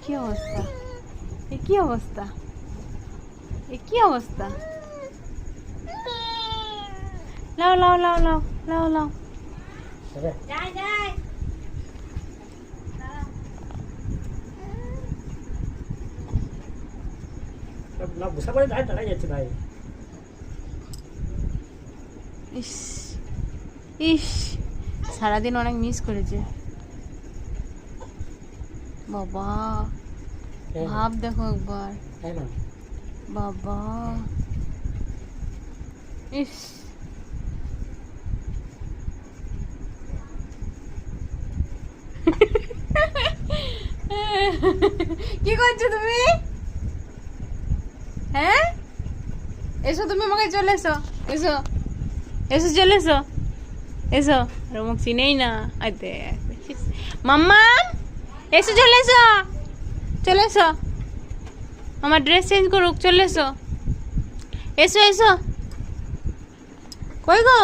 কি অবস্থা, এ কি অবস্থা, এ কি অবস্থা। লাও লাও লাও লাও লাও লাও। যাই যাই না বুঝা পড়ে যায় দাঁড়াই যাচ্ছে ভাই। ইস ইস, সারাদিন অনেক মিস করেছে বাবা। ভাব দেখো একবার তাই না? বাবা। ইস কি করছো তুমি? হ্যাঁ এসো, তুমি আমাকে চলে এসো, এসো এসো, চলে এসো, এসো। আর মুখ চিনেই না। আইতে মাম্মা এসো, চলে এসো, চলে এসো। আমার ড্রেস চেঞ্জ করুক, চলে এসো, এসো এসো। কই গো?